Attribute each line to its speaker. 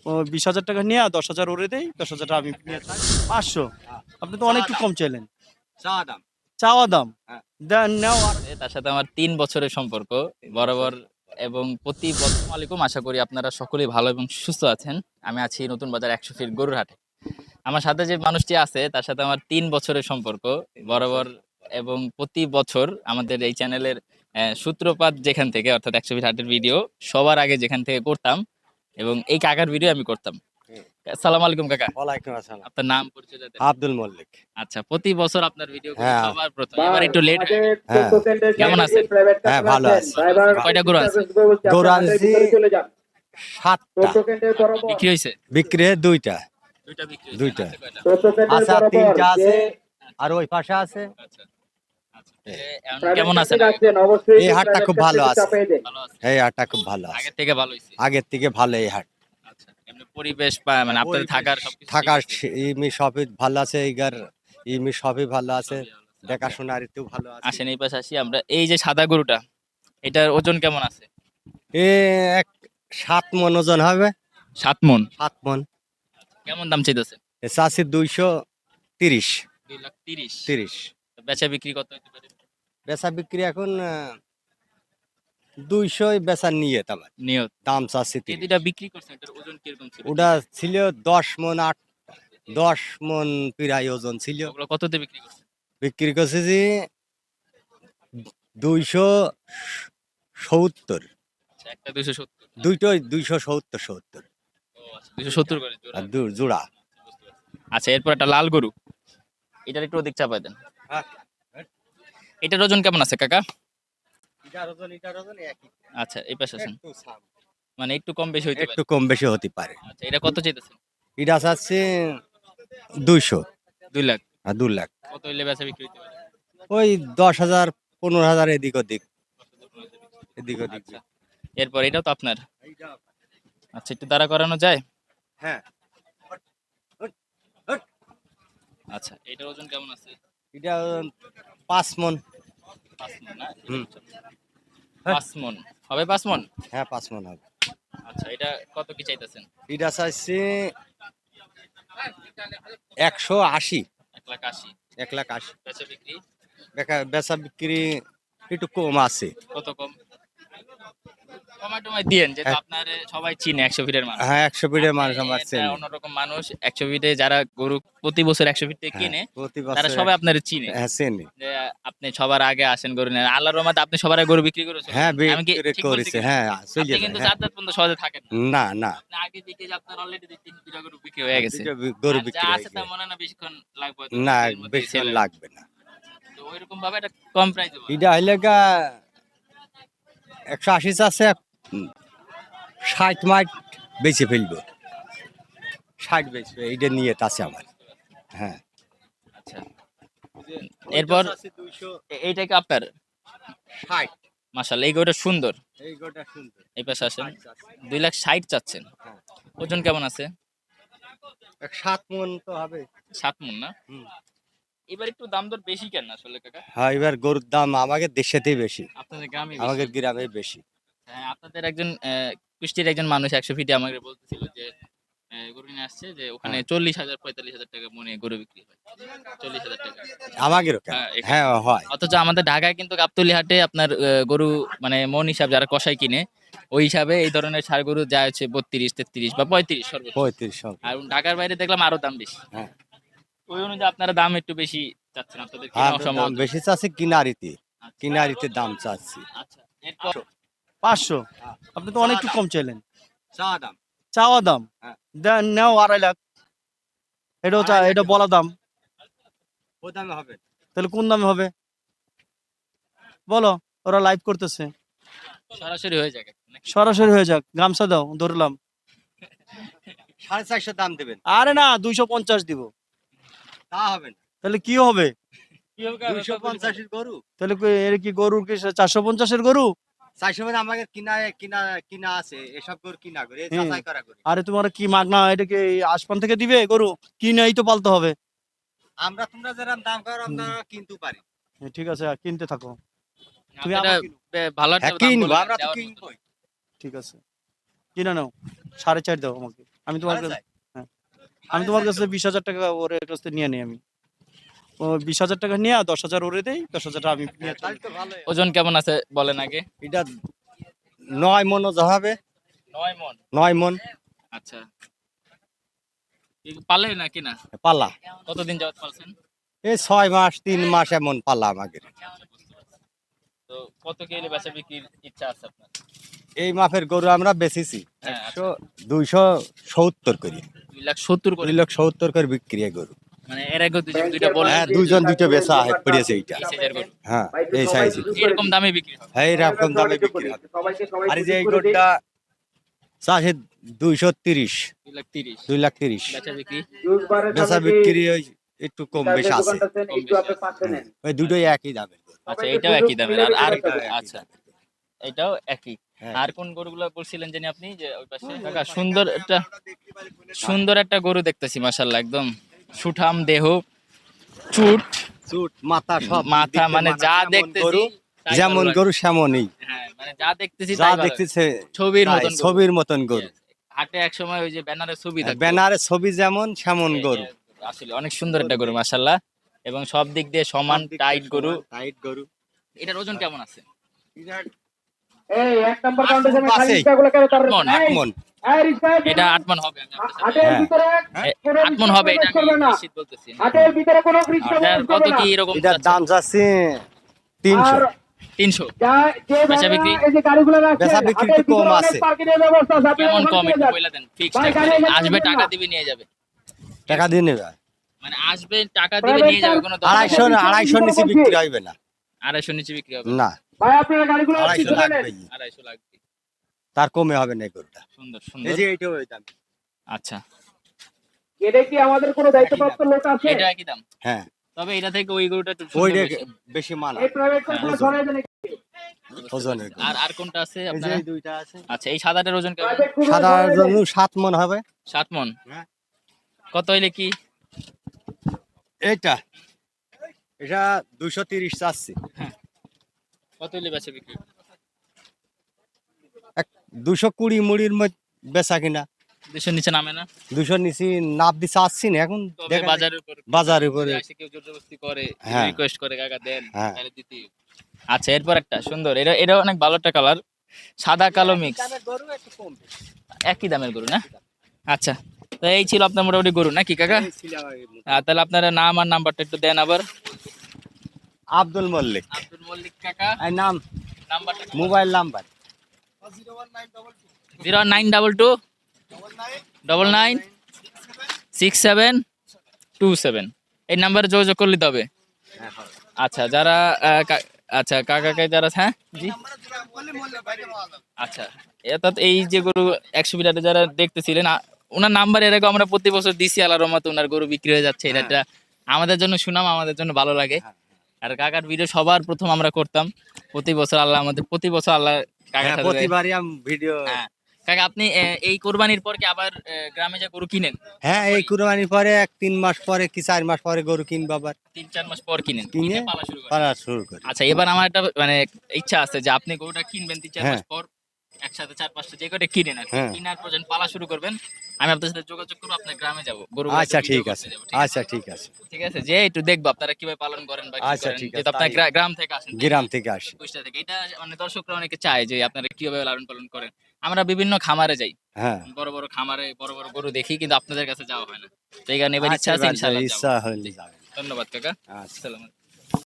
Speaker 1: ও 20,000 টাকা নিয়ে 10,000 ওরে দেই, 10,000 আমি নিয়ে 500। আপনি তো অনেকটু কম চাইলেন।
Speaker 2: চাওয়া দাম।
Speaker 1: চাওয়া দাম
Speaker 2: হ্যাঁ।
Speaker 1: দেন নাও আর
Speaker 3: তার সাথে আমার ৩ বছরের সম্পর্ক বরাবর এবং প্রতি বছর। আসসালামু আলাইকুম, আশা করি আপনারা সকলেই ভালো এবং সুস্থ আছেন। আমি আছি নতুন বাজার ১০০ ফিট গরুর হাটে। আমার সাথে যে মানুষটি আছে তার সাথে আমার ৩ বছরের সম্পর্ক বরাবর এবং প্রতি বছর আমাদের এই চ্যানেলের সূত্রপাত যেখান থেকে, অর্থাৎ ১০০ ফিট হাটের ভিডিও সবার আগে যেখান থেকে করতাম এবং এই কাকার ভিডিও আমি করতাম। আসসালামু আলাইকুম কাকা।
Speaker 2: ওয়ালাইকুম আসসালাম।
Speaker 3: আপনার নাম পরিচয় দেন।
Speaker 2: আব্দুল মল্লিক।
Speaker 3: আচ্ছা, প্রতি বছর আপনার ভিডিও করি
Speaker 2: হ্যাঁ।
Speaker 3: সবার প্রথম, এবার একটু লেট হয়ে গেছে।
Speaker 2: হ্যাঁ।
Speaker 3: কেমন আছেন?
Speaker 2: হ্যাঁ, ভালো আছি।
Speaker 3: কয়টা গরু আছে?
Speaker 2: গরু আনছি 7টা।
Speaker 3: বিক্রি হয়েছে?
Speaker 2: বিক্রি হয় 2টা।
Speaker 3: দুইটা বিক্রি হয়েছে।
Speaker 2: দুইটা।
Speaker 3: আছে কয়টা?
Speaker 2: আচ্ছা, 3টা আছে আর ওই পাশে আছে।
Speaker 3: আচ্ছা আচ্ছা, এখন কেমন আছেন?
Speaker 2: এই হাটটা খুব ভালো আছে।
Speaker 3: ভালো আছে?
Speaker 2: এই হাটটা খুব ভালো আছে।
Speaker 3: আগের থেকে ভালো হয়েছে?
Speaker 2: আগের থেকে ভালো এই হাট।
Speaker 3: আচ্ছা, এমনি পরিবেশ বা মানে আপনাদের থাকার সবকিছু
Speaker 2: থাকার
Speaker 3: ঠিক আছে?
Speaker 2: ইমি সবই ভালো আছে, এইগার ইমি সবই ভালো আছে,
Speaker 3: সবই ভালো আছে।
Speaker 2: দেখাশোনার একটু ভালো আছে।
Speaker 3: আসেন এই পাশে আসি আমরা। এই যে সাদা গরুটা, এটার ওজন কেমন আছে?
Speaker 2: এ এক 7 মন ওজন হবে।
Speaker 3: 7 মণ।
Speaker 2: 7 মন।
Speaker 3: কেমন দাম চাইতেছে?
Speaker 2: এ চাষি 230।
Speaker 3: 2,30,000।
Speaker 2: 30।
Speaker 3: বেচা বিক্রি কত হতে পারে?
Speaker 2: বেচা বিক্রি এখন 200 বেচা নিয়ে আমার
Speaker 3: নিয়ত।
Speaker 2: দাম চাচ্ছি
Speaker 3: এই
Speaker 2: 30।
Speaker 3: দুইটা বিক্রি করছেন, এটার ওজন কিরকম ছিল?
Speaker 2: ওটা ছিল 10 মন 10 মন প্রায় ওজন ছিল।
Speaker 3: ওগুলো কততে বিক্রি করছেন?
Speaker 2: বিক্রি করছে যে 270।
Speaker 3: আচ্ছা, একটা 270।
Speaker 2: দুইটাই 270।
Speaker 3: ও আচ্ছা, 270 করে জোড়া।
Speaker 2: আর জোড়া।
Speaker 3: আচ্ছা, এরপর একটা লাল গরু, এটার একটু ওদিক চাপাই দেন। এটার ওজন কেমন আছে কাকা?
Speaker 2: এটার ওজন একই।
Speaker 3: আচ্ছা, এই পাশে আছেন,
Speaker 2: একটু সাম।
Speaker 3: মানে একটু কম বেশি হইতে পারে।
Speaker 2: একটু কম বেশি হতে পারে।
Speaker 3: আচ্ছা, এটা কত চাইতেছেন?
Speaker 2: এটা চাচ্ছে 200
Speaker 3: 2 লাখ।
Speaker 2: আর 2 লাখ।
Speaker 3: কত হইলে বেচা বিক্রি হইতে পারে?
Speaker 2: ওই 10,000 15,000 এদিক ওদিক।
Speaker 3: আচ্ছা, এরপর এটাও তো আপনার। আচ্ছা, একটু দাঁড়া করানো যায়?
Speaker 2: হ্যাঁ।
Speaker 3: আচ্ছা, এটার ওজন কেমন আছে?
Speaker 2: এটা 5 মন।
Speaker 3: 5 মণ না?
Speaker 2: হুম।
Speaker 3: 5 মণ হবে? 5 মণ।
Speaker 2: হ্যাঁ, 5 মন হবে।
Speaker 3: আচ্ছা, এটা কত কি চাইতেছেন?
Speaker 2: এটা চাইছে 180।
Speaker 3: 1,80,000।
Speaker 2: 1,80,000।
Speaker 3: বেচা বিক্রি
Speaker 2: বেচা বিক্রি একটু কম আছে।
Speaker 3: কত কম? কমায় টমায় দিয়েন, যেহেতু
Speaker 2: হ্যাঁ।
Speaker 3: আপনার সবাই চিনে 100 ফিটের মানুষ।
Speaker 2: হ্যাঁ, 100 ফিটের মানুষ
Speaker 3: আপনি
Speaker 2: আমার
Speaker 3: একটা
Speaker 2: চেনে।
Speaker 3: অন্যরকম মানুষ। 100 ফিটে যারা গরু প্রতি বছর 100 ফিট থেকে
Speaker 2: হ্যাঁ,
Speaker 3: কিনে,
Speaker 2: প্রতি
Speaker 3: তারা
Speaker 2: বছর
Speaker 3: সবাই আপনার চিনে।
Speaker 2: হ্যাঁ, চেনে।
Speaker 3: যে আপনি সবার আগে আসেন গরু নেন। আল্লাহর রহমতে আপনি সবার আগে গরু বিক্রি করে চলে
Speaker 2: হ্যাঁ,
Speaker 3: যান। আমি কি
Speaker 2: বিক্রি
Speaker 3: ঠিক বলছি
Speaker 2: করেছে।
Speaker 3: কিনা?
Speaker 2: হ্যাঁ, চলে
Speaker 3: আপনি
Speaker 2: যায়।
Speaker 3: কিন্তু
Speaker 2: হ্যাঁ।
Speaker 3: 4 দাঁত পর্যন্ত সহজে থাকেন না।
Speaker 2: না।
Speaker 3: আপনি আগে দিকে যে আপনার অলরেডি 2টা গরু বিক্রি হয়ে গেছে।
Speaker 2: 2টা গরু
Speaker 3: আর যা
Speaker 2: বিক্রি হয়ে
Speaker 3: আছে তা
Speaker 2: গেছে।
Speaker 3: মনে হয় না বেশিক্ষণ লাগবে হয়তো,
Speaker 2: না,
Speaker 3: এর মধ্যেই
Speaker 2: বেশি
Speaker 3: সেল হয়ে
Speaker 2: লাগবে না।
Speaker 3: যাবে। তো ওইরকম ভাবে এটা কম প্রাইসে বলে।
Speaker 2: এটা হইলে গা 180 চাচ্ছে 60 মাইট বেচে ফেলবো। 60 বেচবে, এইটা নিয়ে আছে আমার। হ্যাঁ।
Speaker 3: আচ্ছা, এরপর এইটা কি আপনার?
Speaker 2: 60।
Speaker 3: মাশাআল্লাহ, এই গরুটা সুন্দর।
Speaker 2: এই গোটা সুন্দর।
Speaker 3: এই পাশে আসেন। 2,60,000 চাচ্ছেন।
Speaker 2: হ্যাঁ।
Speaker 3: ওজন কেমন আছে?
Speaker 2: 7 মন তো হবে।
Speaker 3: 7 মণ না?
Speaker 2: হুম।
Speaker 3: এবার একটু দাম দর বেশি কেন আসলে কাকা?
Speaker 2: হ্যাঁ, এবার গরুর দাম আমাদের দেশেতেই বেশি।
Speaker 3: আপনাদের গ্রামে বেশি।
Speaker 2: আমাদের গ্রামে বেশি।
Speaker 3: হ্যাঁ, আপনাদের একজন কুষ্টির একজন মানুষ 100 ফিটে আমাকে বলতেছিল যে গরু নিয়ে আসছে, যে ওখানে
Speaker 2: হ্যাঁ।
Speaker 3: 40,000 45,000 টাকা মনে গরু বিক্রি হয়। 40,000 টাকা।
Speaker 2: আমাদেরও কেন?
Speaker 3: হ্যাঁ, এখানে।
Speaker 2: হ্যাঁ, হয়।
Speaker 3: অথচ আমাদের ঢাকায় কিন্তু গাবতলী হাটে আপনার গরু মানে মন হিসাব যারা কষাই কিনে, ওই হিসাবে এই ধরনের ষাঁড় গরু যা হচ্ছে 32, 33 বা 35 সর্বোচ্চ।
Speaker 2: 35 সব।
Speaker 3: আর ঢাকার বাইরে দেখলাম আরো দাম বেশি।
Speaker 2: হ্যাঁ।
Speaker 3: ওই অনুযায়ী আপনারা দাম একটু বেশি চাচ্ছেন, আপনাদের
Speaker 2: হ্যাঁ,
Speaker 3: কেনাও
Speaker 2: দাম
Speaker 3: সম্ভবত।
Speaker 2: বেশি চাচ্ছি কিনারিতে।
Speaker 3: আচ্ছা,
Speaker 2: কিনারিতে দাম চাচ্ছি।
Speaker 3: আচ্ছা, এরপর
Speaker 1: 500। আপনি তো অনেকটু কম চাইলেন।
Speaker 2: চাওয়া দাম।
Speaker 1: চাওয়া দাম
Speaker 2: হ্যাঁ।
Speaker 1: দেন নাও 2.5 লাখ। এটা বলা দাম।
Speaker 2: ও দামে হবে।
Speaker 1: তাহলে কোন দামে হবে বলো? ওরা লাইভ করতেছে,
Speaker 3: সরাসরি হয়ে যাবে নাকি?
Speaker 1: সরাসরি হয়ে যাক। গামছা দাও, ধরলাম।
Speaker 2: 450 দাম দেবেন।
Speaker 1: আরে না, 250 দিব।
Speaker 2: তা হবে না।
Speaker 1: তাহলে কি হবে?
Speaker 2: 250 এর গরু।
Speaker 1: তাহলে এর কি গরুর কি 450-এর গরু?
Speaker 2: 400 মানে আমাদের কিনা আছে। এসব গরু কিনা গরু। এই
Speaker 1: হ্যাঁ।
Speaker 2: যাচাই করা গরু।
Speaker 1: আরে তোমার কি মাগনা? এটা কি আসমান থেকে দিবে গরু? কিনেই তো পালতে হবে।
Speaker 2: তোমরা যেরকম দাম করো আমরা কিনতে পারি।
Speaker 1: হ্যাঁ, ঠিক আছে, কিনতে থাকো। তুমি
Speaker 3: আপনারা
Speaker 1: আবার কিনো।
Speaker 3: ভালো একটা
Speaker 2: হ্যাঁ,
Speaker 3: দাম
Speaker 2: কিনবো,
Speaker 3: বললেন,
Speaker 2: আমরা তো
Speaker 3: দেওয়ার মতো।
Speaker 2: কিনবোই।
Speaker 1: ঠিক আছে, কিনে নাও। 4.5 দাও আমাকে। আমি তোমার কাছে হ্যাঁ আমি তোমার কাছে 20,000 টাকা ওর কাছ থেকে নিয়ে নিই আমি। ও 20,000 টাকা নিয়ে 10,000 ওরে দেই, 10,000 টাকা আমি নিয়ে চলে যাই।
Speaker 3: ওজন কেমন আছে বলেন আগে।
Speaker 2: এটা 9 মন ওজন হবে।
Speaker 3: 9 মণ।
Speaker 2: 9 মন
Speaker 3: আচ্ছা, পালে নাকি না?
Speaker 2: পালা।
Speaker 3: কতদিন যাবত পালছেন?
Speaker 2: এই 6 মাস 3 মাস এমন পালা আমাদের।
Speaker 3: তো কত কেজি বেচা বিক্রির ইচ্ছা আছে আপনার?
Speaker 2: এই মাপের গরু আমরা বেচেছি
Speaker 3: হ্যাঁ,
Speaker 2: 270 করে।
Speaker 3: 2,70,000 করে।
Speaker 2: 270 করে বিক্রি হয় গরু।
Speaker 3: মানে এর আগে দুইটা বলে
Speaker 2: হ্যাঁ, দুইজন দুইটা বেচা হয় পড়েছে এইটা।
Speaker 3: এই সাইজের গরু
Speaker 2: হ্যাঁ, এই সাইজ।
Speaker 3: এরকম দামে বিক্রি হয়।
Speaker 2: হ্যাঁ, এরকম দামে বিক্রি হবে। আর এই যে এই গরুটা চাষে 230,
Speaker 3: 2,30,000
Speaker 2: 230,000
Speaker 3: বেচা বিক্রি।
Speaker 2: বেচা বিক্রি ওই একটু কম বেশি আছে।
Speaker 3: কম বেশি আছে।
Speaker 2: ওই দুটোই একই দামের গরু।
Speaker 3: আচ্ছা, এটাও একই দামের। আর
Speaker 2: এটাও একই
Speaker 3: আচ্ছা,
Speaker 2: দামের।
Speaker 3: এটাও একই।
Speaker 2: হ্যাঁ।
Speaker 3: আর কোন গরুগুলো বলছিলেন জানি আপনি যে ওই পাশে? কাকা সুন্দর একটা গরু দেখতেছি মাশাআল্লাহ, একদম সুঠাম দেহ, চুট
Speaker 2: চুট মাথা সব
Speaker 3: মাথা,
Speaker 2: দিক দিয়ে
Speaker 3: মানে যা
Speaker 2: যেমন
Speaker 3: দেখতেছি
Speaker 2: গরু,
Speaker 3: তাই
Speaker 2: যেমন
Speaker 3: ভালো লাগে।
Speaker 2: গরু সেমনই।
Speaker 3: হ্যাঁ, মানে যা দেখতেছি
Speaker 2: যা
Speaker 3: তাই ভালো লাগে।
Speaker 2: দেখতেছে
Speaker 3: ছবির
Speaker 2: তাই,
Speaker 3: মতন গরু।
Speaker 2: ছবির মতন গরু।
Speaker 3: হাটে এক সময় ওই যে ব্যানারের ছবি থাকতো।
Speaker 2: ব্যানারে ছবি যেমন সেমন গরু।
Speaker 3: আসলে অনেক সুন্দর একটা গরু মাশাআল্লাহ, এবং সব দিক দিয়ে সমান
Speaker 2: সব দিক
Speaker 3: টাইট
Speaker 2: দিয়ে
Speaker 3: গরু।
Speaker 2: সমান, টাইট গরু।
Speaker 3: এটার ওজন কেমন আছে?
Speaker 4: এই এক নাম্বার কাউন্টার সামনে খালি
Speaker 2: আছেই।
Speaker 4: রিকশাগুলো কেন তার
Speaker 3: 8 মণ।
Speaker 4: এই,
Speaker 2: মন।
Speaker 4: এই রিকশা
Speaker 3: এটা 8 মণ হবে। আমি আপনার সাথে
Speaker 4: হাটের
Speaker 2: হ্যাঁ।
Speaker 4: ভিতরে কোনো
Speaker 3: 8 মণ হবে, এটা
Speaker 4: রিকশা করবে
Speaker 3: আমি
Speaker 4: না।
Speaker 3: নিশ্চিত বলতেছি।
Speaker 4: হাটের ভিতরে কোনো রিকশা
Speaker 3: এটার কত
Speaker 4: করবে না।
Speaker 3: কি এরকম
Speaker 2: এটার
Speaker 3: যাচ্ছে?
Speaker 2: দাম যাচ্ছে
Speaker 4: আর
Speaker 2: 300।
Speaker 3: 300।
Speaker 4: যে
Speaker 3: বেচা
Speaker 4: ভাইরা
Speaker 3: বিক্রি?
Speaker 4: এই যে গাড়িগুলো রাখছে
Speaker 2: বেচা বিক্রি
Speaker 4: হাটের
Speaker 2: একটু কম
Speaker 4: ভিতরে
Speaker 2: আছে।
Speaker 4: অনেক পার্কিং এর ব্যবস্থা আছে, আপনি
Speaker 3: কেমন
Speaker 4: ওখানে
Speaker 3: কম
Speaker 4: চলে
Speaker 3: একটু
Speaker 4: যান।
Speaker 3: বলে দেন, ফিক্স
Speaker 4: ভাই,
Speaker 3: টাকা।
Speaker 4: গাড়ি এখানে
Speaker 3: আসবে,
Speaker 4: নেবেন
Speaker 3: টাকা
Speaker 4: না।
Speaker 3: দিবে, নিয়ে যাবে।
Speaker 2: টাকা দিয়ে নেবে।
Speaker 3: মানে আসবে, টাকা দিবে, নিয়ে যাবে, কোনো দরকার
Speaker 2: 250
Speaker 3: নেই।
Speaker 2: 250 নিচে বিক্রি হইবে না।
Speaker 3: 250 নিচে বিক্রি হবে?
Speaker 2: না,
Speaker 4: ভাই আপনারা গাড়িগুলো
Speaker 2: 250
Speaker 4: পিছনে নেন।
Speaker 2: লাগবেই।
Speaker 3: 250 লাগবে।
Speaker 2: তার কমে হবে না এই গরুটা।
Speaker 3: সুন্দর
Speaker 2: এই
Speaker 3: সুন্দর।
Speaker 2: যে এইটাও ওই দাম।
Speaker 3: আচ্ছা,
Speaker 4: এটা কি আমাদের কোনো দায়িত্বপ্রাপ্ত লোক আছে?
Speaker 3: এটা একই দাম।
Speaker 2: হ্যাঁ,
Speaker 3: তবে এটা থেকে ওই গরুটা একটু
Speaker 2: ওইটা
Speaker 3: সুন্দর বেশি।
Speaker 2: বেশি মানা
Speaker 4: এই প্রাইভেট কারগুলো
Speaker 2: ওজন।
Speaker 4: সরাই দেন।
Speaker 2: ওজনের গরু।
Speaker 3: আর কোনটা আছে
Speaker 2: এই যে
Speaker 3: আপনারা?
Speaker 2: এই দুইটা আছে।
Speaker 3: আচ্ছা, এই সাদাটার ওজন কেমন?
Speaker 4: প্রাইভেট গুলো
Speaker 2: সাদা
Speaker 4: সরাই দেন।
Speaker 2: জন্য 7 মণ হবে।
Speaker 3: 7 মণ।
Speaker 2: হ্যাঁ।
Speaker 3: কত হইলে কি?
Speaker 2: এইটা এটা 230 চাচ্ছি।
Speaker 3: কত হইলে বেচা বিক্রি?
Speaker 2: 220 মুড়ির মধ্যে বেচা কিনা।
Speaker 3: 200 নিচে নামে না?
Speaker 2: 200 নিচে নাপ দি চাচ্ছি না এখন।
Speaker 3: তবে
Speaker 2: দেখা যাক।
Speaker 3: বাজারের উপর,
Speaker 2: বাজারের উপরে।
Speaker 3: যদি আসে কেউ জোরজবস্তি করে,
Speaker 2: হ্যাঁ।
Speaker 3: রিকোয়েস্ট করে, কাকা দেন,
Speaker 2: হ্যাঁ।
Speaker 3: তাহলে দিতেই হবে। আচ্ছা, এরপর একটা সুন্দর, এটা অনেক ভালো একটা কালার, সাদা কালো মিক্স, একই দামের গরু না? আচ্ছা, তো এই ছিল আপনার মোটামুটি গরু নাকি কাকা? তাহলে আপনারা নাম আর নাম্বারটা একটু দেন আবার।
Speaker 2: আব্দুল মল্লিক
Speaker 3: আব্দুল মল্লিক কাকা,
Speaker 2: এই নাম,
Speaker 3: নাম্বারটা
Speaker 2: মোবাইল নাম্বার
Speaker 3: 0922 99 6727। এই নাম্বারে যোগাযোগ করলে তবে। আচ্ছা, যারা আচ্ছা কাকাকে যারা, হ্যাঁ জি, আচ্ছা, অর্থাৎ এই যে গরু 100 বিটাতে যারা দেখতেছিলেন, ওনার নাম্বার এর আগে আমরা প্রতি বছর দিছি, আল্লাহর রহমতে ওনার গরু বিক্রি হয়ে যাচ্ছে। এটা একটা আমাদের জন্য সুনাম, আমাদের জন্য ভালো লাগে। আর কাকার ভিডিও সবার প্রথম আমরা করতাম প্রতি বছর। প্রতি বছর আল্লাহ কাকার সাথে
Speaker 2: প্রতিবারই আমি ভিডিও।
Speaker 3: হ্যাঁ। কাকা, আপনি এই কোরবানির পর কি আবার গ্রামে যা গরু কিনেন?
Speaker 2: হ্যাঁ, এই কুরবানির পরে 3 মাস পরে কি 4 মাস পরে গরু কিনবো আবার।
Speaker 3: 3-4 মাস পর কিনেন,
Speaker 2: কিনে
Speaker 3: কিনে পালা শুরু করেন।
Speaker 2: পালা শুরু করি।
Speaker 3: আচ্ছা, এবার আমার একটা মানে ইচ্ছা আছে যে আপনি গরুটা কিনবেন 3-4
Speaker 2: হ্যাঁ।
Speaker 3: মাস পর, একসাথে 4-5টা যে কটা কিনেন আর কি।
Speaker 2: হ্যাঁ।
Speaker 3: কিনার পর যখন পালা শুরু করবেন, আমি আপনার সাথে যোগাযোগ করবো, আপনার গ্রামে যাবো, গরু
Speaker 2: আচ্ছা ঠিক আছে, আচ্ছা ঠিক আছে,
Speaker 3: ঠিক আছে, যে একটু দেখবো আপনারা কিভাবে পালন করেন বা কি
Speaker 2: আচ্ছা,
Speaker 3: করেন,
Speaker 2: ঠিক আছে,
Speaker 3: যেহেতু আপনার
Speaker 2: তাই।
Speaker 3: গ্রাম থেকে আসেন,
Speaker 2: গ্রাম থেকে আসি।
Speaker 3: কুষ্টিয়া থেকে। এটা মানে দর্শকরা অনেকে চায় যে আপনারা কিভাবে লালন পালন করেন। আমরা বিভিন্ন খামারে যাই,
Speaker 2: হ্যাঁ,
Speaker 3: বড় বড় খামারে বড় বড় গরু দেখি, কিন্তু আপনাদের কাছে যাওয়া হয় না। তো এই কারণে এবার ইচ্ছা আছে,
Speaker 2: আচ্ছা,
Speaker 3: ইনশাআল্লাহ যাবো।
Speaker 2: ইচ্ছা হলে যাবে।
Speaker 3: ধন্যবাদ কাকা।
Speaker 2: আচ্ছা।
Speaker 3: আসসালামু আলাইকুম।